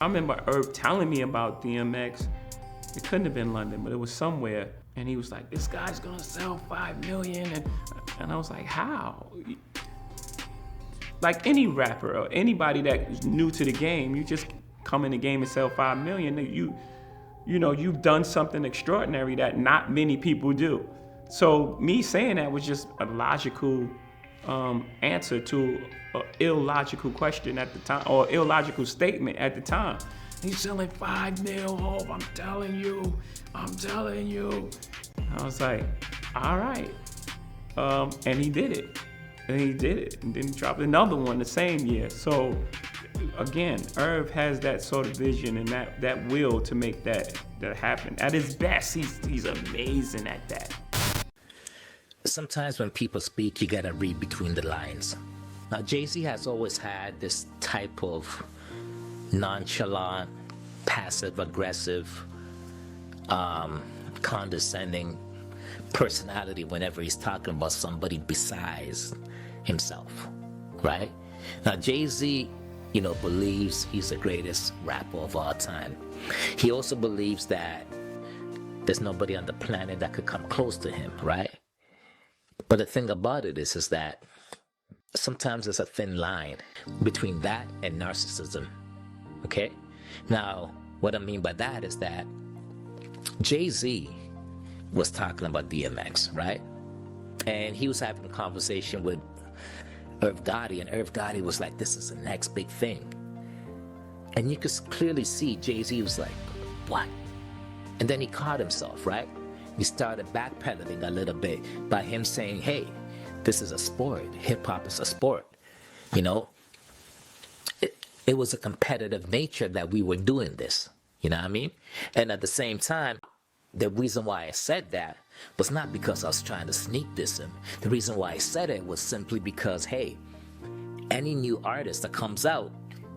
I remember Irv telling me about DMX. It couldn't have been London, but it was somewhere. And he was like, this guy's gonna sell 5 million. And I was like, how? Like any rapper or anybody that is new to the game, you just come in the game and sell 5 million. You know, you've done something extraordinary that not many people do. So me saying that was just a logical answer to an illogical question at the time, or illogical statement at the time. He's selling 5 mil, Hope, I'm telling you. I was like, all right. And he did it. And then he dropped another one the same year. So again, Irv has that sort of vision and that will to make that happen. At his best, he's amazing at that. Sometimes when people speak, you gotta read between the lines. Now, Jay-Z has always had this type of nonchalant, passive-aggressive, condescending personality whenever he's talking about somebody besides himself, right? Now, Jay-Z, believes he's the greatest rapper of all time. He also believes that there's nobody on the planet that could come close to him, right? But the thing about it is that sometimes there's a thin line between that and narcissism, okay? Now, what I mean by that is that Jay-Z was talking about DMX, right? And he was having a conversation with Irv Gotti, and Irv Gotti was like, this is the next big thing. And you could clearly see Jay-Z was like, what? And then he caught himself, right? He started backpedaling a little bit by him saying, hey, this is a sport. Hip-hop is a sport. It was a competitive nature that we were doing this. You know what I mean? And at the same time, the reason why I said that was not because I was trying to sneak diss him. The reason why I said it was simply because, hey, any new artist that comes out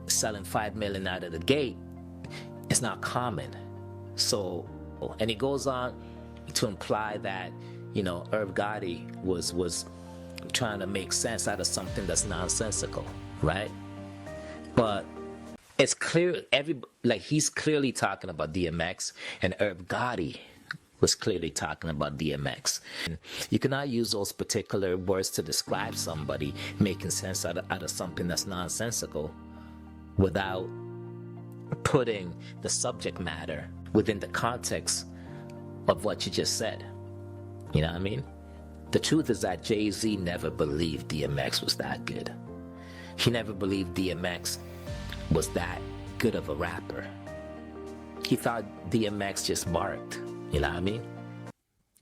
selling 5 million out of the gate, it's not common. So, and he goes on to imply that, Irv Gotti was trying to make sense out of something that's nonsensical, right? But it's clear, he's clearly talking about DMX, and Irv Gotti was clearly talking about DMX. And you cannot use those particular words to describe somebody making sense out of something that's nonsensical without putting the subject matter within the context of what you just said. You know what I mean? The truth is that Jay-Z never believed DMX was that good. He never believed DMX was that good of a rapper. He thought DMX just barked. You know what I mean?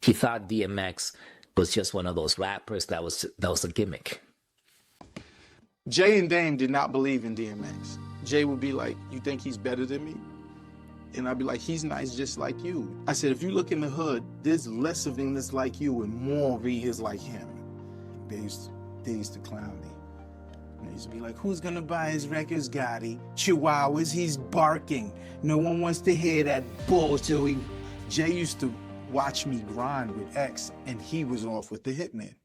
He thought DMX was just one of those rappers that was a gimmick. Jay and Dame did not believe in DMX. Jay would be like, you think he's better than me? And I'd be like, he's nice just like you. I said, if you look in the hood, there's less of him that's like you and more of he is like him. They used to clown me. They used to be like, who's gonna buy his records, Gotti? Chihuahuas, he's barking. No one wants to hear that bullshit. Jay used to watch me grind with X, and he was off with the Hitman.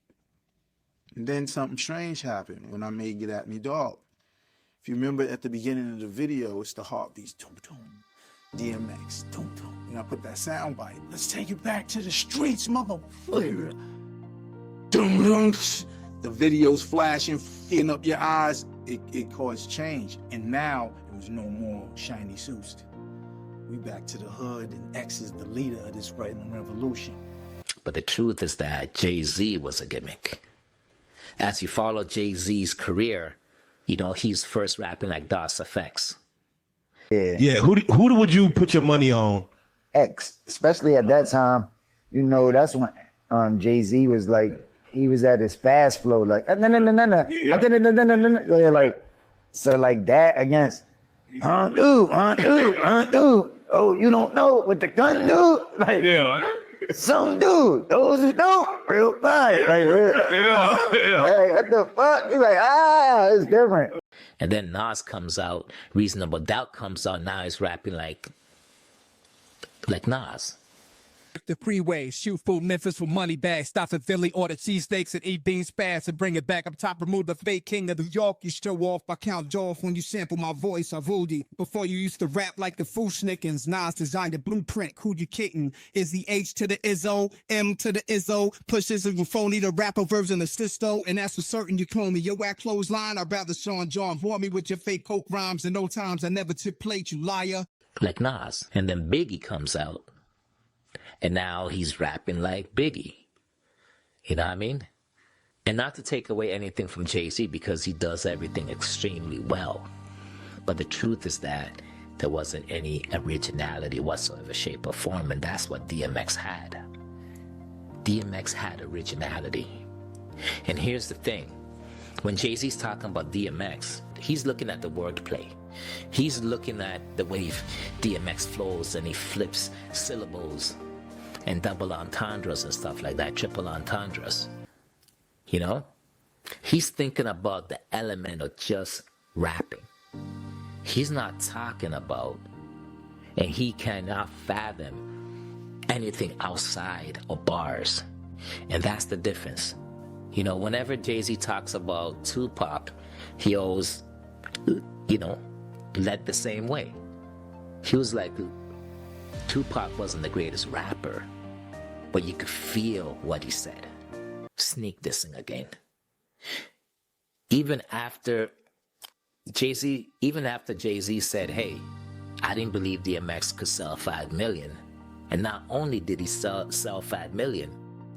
And then something strange happened when I made Get At Me Dog. If you remember at the beginning of the video, it's the heartbeats, toom toom. DMX, toom toom. I put that sound bite. Let's take it back to the streets, motherfucker. Doom doom. The video's flashing, filling up your eyes. It caused change. And now it was no more shiny suits. We back to the hood, and X is the leader of this writing revolution. But the truth is that Jay-Z was a gimmick. As you follow Jay-Z's career, he's first rapping like DOS FX. Yeah. Who would you put your money on? X, especially at that time. That's when Jay-Z was like, he was at his fast flow, like no. Like, so like that against dude. Oh, you don't know what the gun do? Like, yeah. Some dude, those who don't, real bad. Like, Like, what the fuck? He's like, it's different. And then Nas comes out, Reasonable Doubt comes out, now he's rapping like Nas. The freeway, shoot full Memphis with money bags. Stop at Philly, order cheesesteaks and eat bean spats and bring it back up top. Remove the fake king of New York. You show off by count off when you sample my voice. I ruled you before you used to rap like the Fushnikins. Nas designed a blueprint. Who you kidding? Is the H to the Izzo, M to the Izzo. Pushes a phony the rapper verbs in the cysto. And that's for certain you clone me. Your whack clothesline, I'd rather Sean John. Warn me with your fake coke rhymes. And no times I never took plate, you liar. Like Nas. And then Biggie comes out. And now he's rapping like Biggie. You know what I mean? And not to take away anything from Jay-Z because he does everything extremely well. But the truth is that there wasn't any originality whatsoever, shape, or form. And that's what DMX had. DMX had originality. And here's the thing. When Jay-Z's talking about DMX, he's looking at the wordplay. He's looking at the way DMX flows and he flips syllables and double entendres and stuff like that, triple entendres. You know? He's thinking about the element of just rapping. He's not talking about, and he cannot fathom anything outside of bars. And that's the difference. You know, whenever Jay-Z talks about Tupac, he always, you know, led the same way. He was like, Tupac wasn't the greatest rapper, but you could feel what he said. Sneak dissing again. Even after Jay-Z said, hey, I didn't believe DMX could sell 5 million. And not only did he sell 5 million,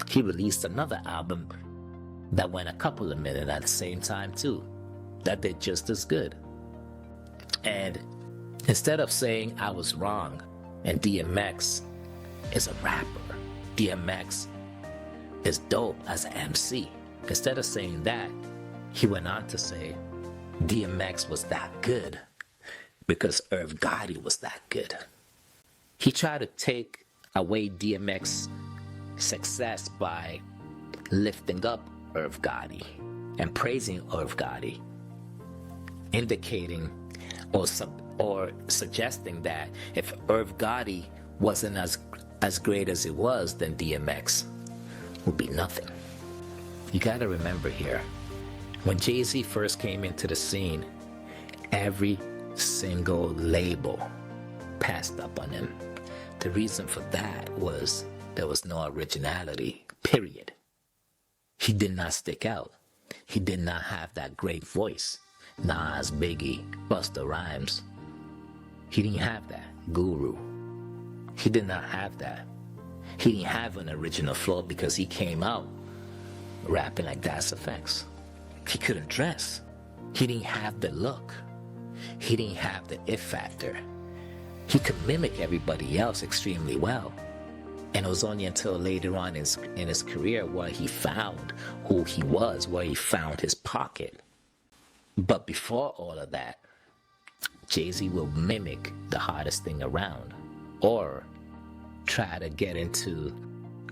he released another album that went a couple of million at the same time too. That did just as good. And instead of saying I was wrong and DMX is a rapper, DMX is dope as an MC, instead of saying that, he went on to say DMX was that good because Irv Gotti was that good. He tried to take away DMX's success by lifting up Irv Gotti and praising Irv Gotti, indicating or suggesting that if Irv Gotti wasn't as great as it was, then DMX would be nothing. You gotta remember here, when Jay-Z first came into the scene, every single label passed up on him. The reason for that was there was no originality, period. He did not stick out. He did not have that great voice. Nas, Biggie, Busta Rhymes. He didn't have that. Guru. He did not have that. He didn't have an original flow because he came out rapping like Das Effects. He couldn't dress. He didn't have the look. He didn't have the it factor. He could mimic everybody else extremely well. And it was only until later on in his career where he found who he was, where he found his pocket. But before all of that, Jay-Z will mimic the hottest thing around or try to get into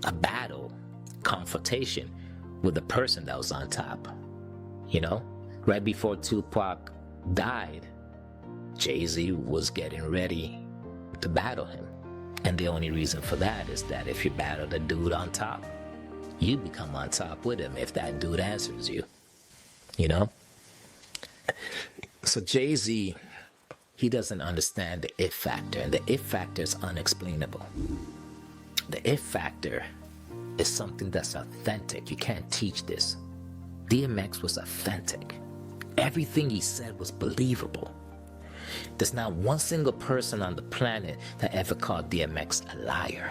a battle, confrontation with the person that was on top. You know, right before Tupac died, Jay-Z was getting ready to battle him. And the only reason for that is that if you battle the dude on top, you become on top with him if that dude answers you. You know? So Jay-Z, he doesn't understand the it factor, and the it factor is unexplainable. The it factor is something that's authentic. You can't teach this. DMX was authentic. Everything he said was believable. There's not one single person on the planet that ever called DMX a liar.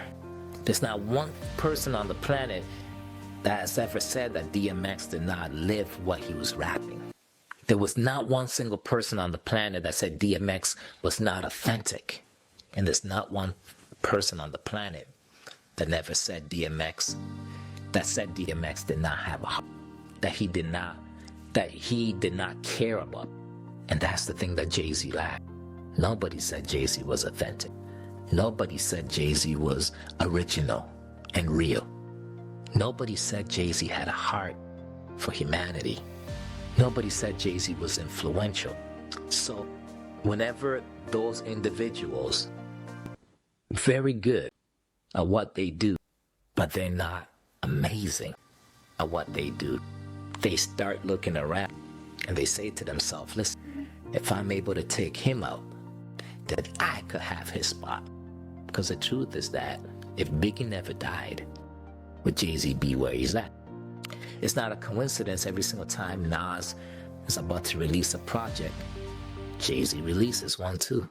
There's not one person on the planet that has ever said that DMX did not live what he was rapping. There was not one single person on the planet that said DMX was not authentic. And there's not one person on the planet that never said DMX did not have a heart, that he did not care about. And that's the thing that Jay-Z lacked. Nobody said Jay-Z was authentic. Nobody said Jay-Z was original and real. Nobody said Jay-Z had a heart for humanity. Nobody said Jay-Z was influential. So whenever those individuals, very good, at what they do, but they're not amazing at what they do. They start looking around and they say to themselves, listen, if I'm able to take him out, then I could have his spot. Because the truth is that if Biggie never died, would Jay-Z be where he's at? It's not a coincidence every single time Nas is about to release a project, Jay-Z releases one too.